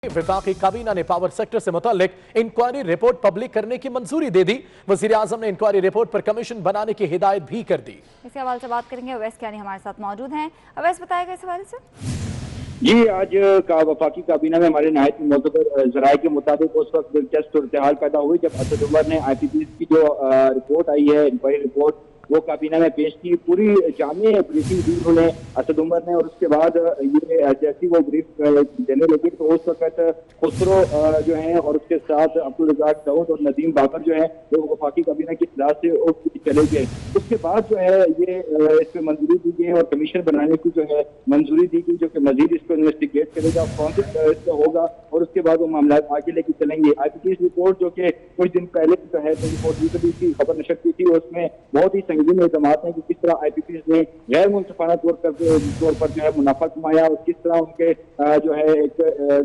वफाकी काबीना ने पावर सेक्टर से मुतालिक इंक्वायरी रिपोर्ट पब्लिक करने की मंजूरी दे दी। वजीर आजम ने इंक्वायरी रिपोर्ट पर कमीशन बनाने की हिदायत भी कर दी। इस हवाले से बात करेंगे। अवैस कियानी हमारे साथ मौजूद हैं। अवैस, बताएगा इस हवाले से। जी, आज का वफाकी काबीना में हमारे नायब मोतबर जराये के मुताबिक उस वक्त दिलचस्प सूरत हाल पैदा हुई जब असद उमर ने IPPs की जो रिपोर्ट आई है, इंक्वायरी रिपोर्ट, वो काबीना में पेश की। पूरी जामे ब्रीफिंग दी उन्होंने असद उमर ने, और उसके बाद ये जैसी वो ब्रीफ देने लगे तो उस वक्त खुसरो जो है और उसके साथ अब्दुल रज़ाक दाऊद और नदीम बाबर जो है वो वफाकी काबीना की इत्तला से चले गए। उसके बाद जो है ये इस पर मंजूरी दी गई और कमीशन बनाने की जो है मंजूरी दी गई, जो कि मजीद इसको इन्वेस्टिगेट करेगा, फॉरेंसिक इसका होगा और उसके बाद वो मामला आगे लेके चलेंगे। IPPs रिपोर्ट जो कि कुछ दिन पहले जो है की खबर नशर की थी, उसमें बहुत ही संगीन इल्जाम हैं कि किस तरह IPPs ने गैर मुनसिफाना तौर पर जो है मुनाफा कमाया और किस तरह उनके जो है एक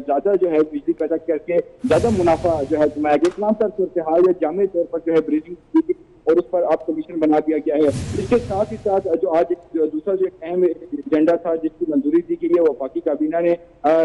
ज्यादा जो है बिजली पैदा करके ज्यादा मुनाफा जो है कमाया गया। तमाम तर सूरत हाल जामे तौर पर जो है ब्रीफिंग की और उस पर आप कमीशन बना दिया गया है। इसके साथ ही साथ जो आज दूसरा जो एक अहम एजेंडा था जिसकी मंजूरी दी गई है, वफाकी काबीना ने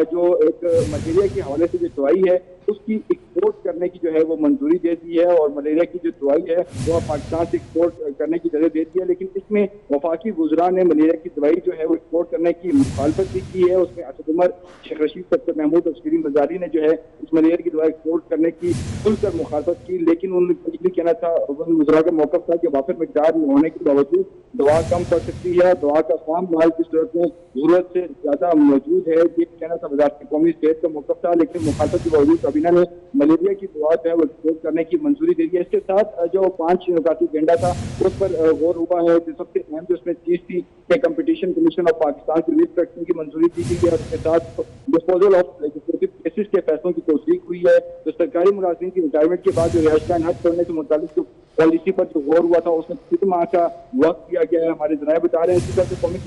जो एक मलेरिया के हवाले से जो दवाई है उसकी एक्सपोर्ट करने की जो है वो मंजूरी दे दी है और मलेरिया की जो दवाई है वो पाकिस्तान से एक्सपोर्ट करने की इजाजत दे दी है। लेकिन इसमें वफाकी वुज़रा ने मलेरिया की दवाई जो है वो एक्सपोर्ट करने की मुखालफत भी की है। उसमें असद उमर, शेख रशीद, सत्तर महमूद और शरीन मजारी ने जो है इस मलेरिया की दवाई एक्सपोर्ट करने की खुलकर मुखालफत की। लेकिन उन्होंने भी कहना था, वुज़रा का मौक़िफ़ था कि वाफिर मिक़दार होने के बावजूद दवा कम पड़ सकती है, दवा का खाम माल की सूरत में जरूरत से ज्यादा मौजूद है, ये कहना था वज़ारत कौमी सेहत का मौक़िफ़ था। लेकिन मुखालफत के बावजूद काबीना ने मलेरिया की दवा जो है वो एक्सपोर्ट करने की मंजूरी दे दी है। इसके साथ जो 5 नुकाती एजेंडा था उस पर गौर हुआ है। जो सबसे अहम जो उसमें चीज थी कि कंपटीशन कमीशन ऑफ पाकिस्तान की रिलीज रखने की मंजूरी दी गई है और उसके साथ डिस्पोजल ऑफ लेजिस्लेटिव केसेस के फैसलों की तौसीक हुई है। तो सरकारी मुलाजिम की रिटायरमेंट के बाद जो रिहाइश हज करने से मुतालिक जो पॉलिसी पर जो गौर हुआ था उसमें 3 माह का वक्त दिया गया है। हमारे जराये बता रहे हैं इसी तरह कॉमिक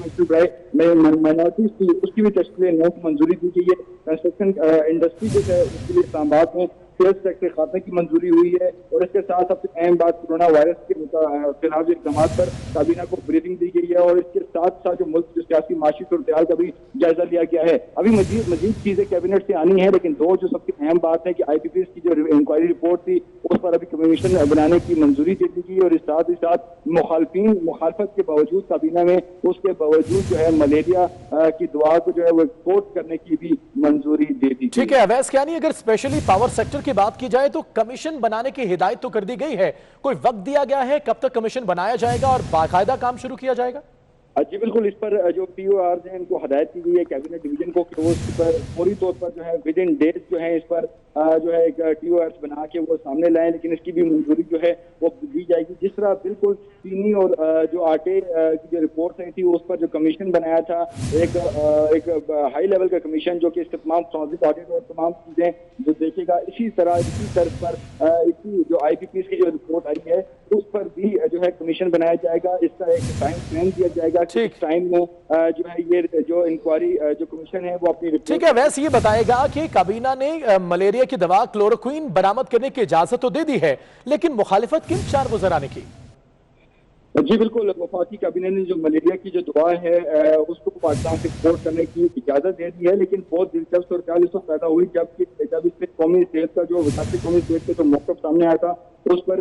माइनॉरिटीज थी उसकी भी तशकील नौ की मंजूरी दी गई है। कंस्ट्रक्शन इंडस्ट्री जो है उसके लिए इस्लामाबाद में सेल्स टैक्स के खाते की मंजूरी हुई है। और इसके साथ सबसे अहम बात कोरोना वायरस के खिलाफ इकदाम पर काबीना को ब्रीफिंग दी गई है और इसके साथ साथ जो मुल्क जो सियासी माशी सूरत हाल का भी जायजा लिया गया है। अभी मजीद चीजें कैबिनेट से आनी है, लेकिन दो जो सबसे अहम बात है कि IPPs की जो इंक्वायरी रिपोर्ट थी उस पर अभी कमीशन बनाने की मंजूरी दे दी गई और साथ ही साथ मुखालफत के बावजूद काबीना में उसके बावजूद जो है मलेरिया की दवा को जो है वो एक्सपोर्ट करने की भी मंजूरी दे दी। ठीक है अवैस कियानी, अगर स्पेशली पावर सेक्टर की बात की जाए तो कमीशन बनाने की हिदायत तो कर दी गई है, कोई वक्त दिया गया है कब तक कमीशन बनाया जाएगा और बाकायदा काम शुरू किया जाएगा? जी बिल्कुल, इस पर जो PORs हैं इनको हदायत की गई है कैबिनेट डिवीजन को कि वो इस पर फौरी तौर पर जो है विद इन डेज जो है इस पर जो है एक TORs बना के वो सामने लाएं। लेकिन इसकी भी मंजूरी जो है वो दी जाएगी। जिस तरह बिल्कुल चीनी और जो आटे की जो रिपोर्ट आई थी उस पर जो कमीशन बनाया था, एक हाई लेवल का कमीशन जो कि इसके तमाम ट्रांजिट ऑडिट और तमाम चीजें जो देखेगा, इसी तर्ज पर इसी जो IPPs की जो रिपोर्ट आई है उस पर भी जो है कमीशन बनाया जाएगा। इसका एक टाइम फ्रेम दिया जाएगा, टाइम में जो है ये जो इंक्वायरी जो कमीशन है वो अपनी। ठीक है वैसे ये बताएगा कि काबीना ने मलेरिया की दवा क्लोरोक्विन बरामद करने की इजाजत तो दे दी है, लेकिन मुखालिफत किन 4 वज़रा ने की? जी बिल्कुल, वफाकी काबीना ने जो मलेरिया की जो दवा है उसको पाकिस्तान से एक्सपोर्ट करने की इजाजत दे दी है। लेकिन बहुत दिलचस्प सूरत इस वक्त पैदा हुई जब इस पर कौमी सेहत का जो वज़ारत कौमी सेहत का जो मौक़िफ़ सामने आया था उस पर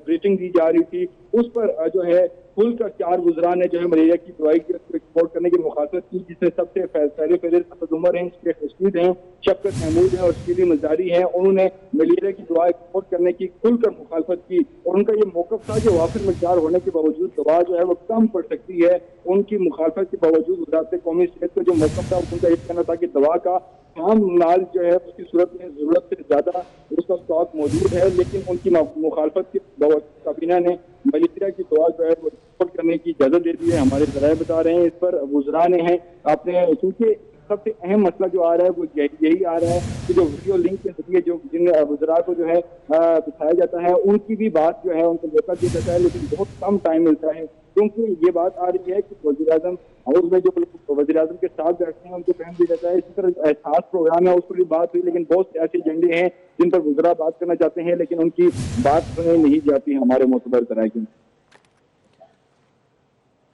ब्रीफिंग दी जा रही थी। उस पर जो है खुलकर 4 वुज़रा ने जो है मलेरिया की दवाई एक्सपोर्ट करने की मुखालफत की, जिसमें सबसे पहले असद उमर हैं, शेख रशीद हैं, शफकत महमूद हैं और शरीन मजारी हैं। उन्होंने मलेरिया की दवा एक्सपोर्ट करने की खुलकर मुखालफत की और उनका ये मौक़िफ़ था कि वाफिर मिक़दार होने के बावजूद दवा जो है वो कम पड़ सकती है। उनकी मुखालफत के बावजूद वज़ारत कौमी सेहत का जो मौक़िफ़ था उनका ये कहना था कि दवा का आम माल जो है उसकी सूरत में जरूरत से ज्यादा उसका स्टॉक मौजूद है। लेकिन उनकी मुखालफत के बावजूद काबीना ने मलेरिया की दवा जो है वो एक्सपोर्ट करने की इजाजत दे दी है। हमारे जराये बता रहे हैं इस पर वुज़रा ने है आपने, क्योंकि सबसे अहम मसला जो आ रहा है वो यही आ रहा है कि जो वीडियो लिंक के जरिए जो जिन वुज़रा को जो है दिखाया जाता है उनकी भी बात जो है उनको मौका दिया जाता है, लेकिन बहुत कम टाइम मिलता है। क्योंकि ये बात आ रही है कि वज़ीर-ए-आज़म हाउस में जो वज़ीर-ए-आज़म के साथ बैठते हैं उनको टाइम दिया जाता है। इसी तरह एहसास प्रोग्राम है उस पर भी बात हुई, लेकिन बहुत से ऐसे एजेंडे हैं जिन पर वुज़रा बात करना चाहते हैं लेकिन उनकी बात सुनी नहीं जाती हमारे मोतबर जराये की।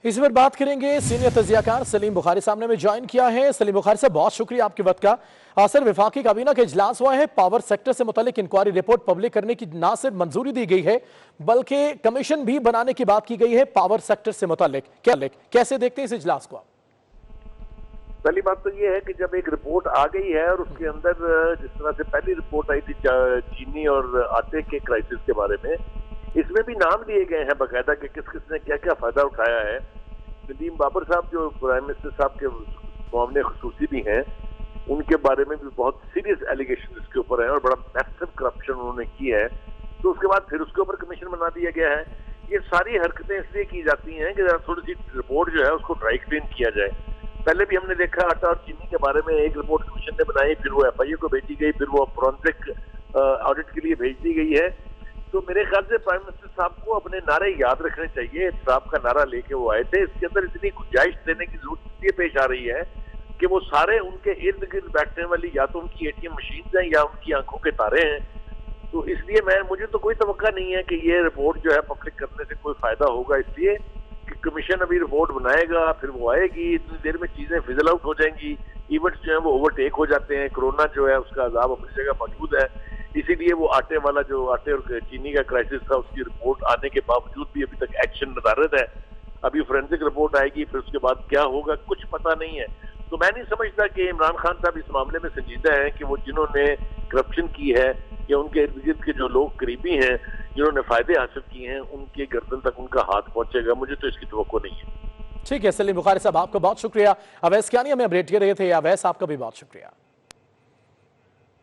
इस पर बात करेंगे। सीनियर तजियाकार सलीम बुखारी सामने में ज्वाइन किया है। सलीम बुखारी साहब, बहुत शुक्रिया आपके वक्त का। सर, वफाकी काबीना का इजलास हुआ है, पावर सेक्टर से मुतालिक इंक्वायरी रिपोर्ट पब्लिक करने की ना सिर्फ मंजूरी दी गई है बल्कि कमीशन भी बनाने की बात की गई है पावर सेक्टर से मुतालिक। कैसे देखते हैं इस इजलास को आप? पहली बात तो ये है कि जब एक रिपोर्ट आ गई है और उसके अंदर जिस तरह से पहली रिपोर्ट आई थी चीनी और आटे के क्राइसिस के बारे में, इसमें भी नाम दिए गए हैं बाकायदा कि किस किस ने क्या क्या फायदा उठाया है। नदीम बाबर साहब जो प्राइम मिनिस्टर साहब के मामले खुसूसी भी हैं, उनके बारे में भी बहुत सीरियस एलिगेशन इसके ऊपर है और बड़ा मैसिव करप्शन उन्होंने की है। तो उसके बाद फिर उसके ऊपर कमीशन बना दिया गया है। ये सारी हरकतें इसलिए की जाती हैं कि थोड़ी सी रिपोर्ट जो है उसको ड्राई क्लीन किया जाए। पहले भी हमने देखा आटा और चीनी के बारे में एक रिपोर्ट कमीशन ने बनाई, फिर वो एफआईए को भेजी गई, फिर वो फॉरेंसिक ऑडिट के लिए भेज दी गई है। तो मेरे ख्याल से प्राइम मिनिस्टर साहब को अपने नारे याद रखने चाहिए। इंसाफ का नारा लेके वो आए थे। इसके अंदर इतनी गुंजाइश देने की जरूरत इसलिए पेश आ रही है कि वो सारे उनके इर्द गिर्द बैठने वाली या तो उनकी एटीएम मशीन है या उनकी आंखों के तारे हैं। तो इसलिए मुझे तो कोई तवक्का नहीं है कि ये रिपोर्ट जो है पब्लिक करने से कोई फायदा होगा, इसलिए कि कमीशन अभी रिपोर्ट बनाएगा, फिर वो आएगी, इतनी देर में चीजें फिजल आउट हो जाएंगी, इवेंट्स जो है वो ओवरटेक हो जाते हैं, कोरोना जो है उसका अजाब अपनी जगह मौजूद है। इसीलिए वो आटे और चीनी का क्राइसिस था, उसकी रिपोर्ट आने के बावजूद भी अभी तक एक्शन नदारद है। अभी फोरेंसिक रिपोर्ट आएगी, फिर उसके बाद क्या होगा कुछ पता नहीं है। तो मैं नहीं समझता कि इमरान खान साहब इस मामले में संजीदा है कि वो जिन्होंने करप्शन की है या उनके इर्द गिर्द के जो लोग करीबी हैं जिन्होंने फायदे हासिल किए हैं, उनके गर्दन तक उनका हाथ पहुंचेगा। मुझे तो इसकी तवक्को नहीं है। ठीक है सलीम बुखारी साहब, आपका बहुत शुक्रिया। अवैस कियानी हमें अपडेट कर रहे थे। अवैस, आपका भी बहुत शुक्रिया।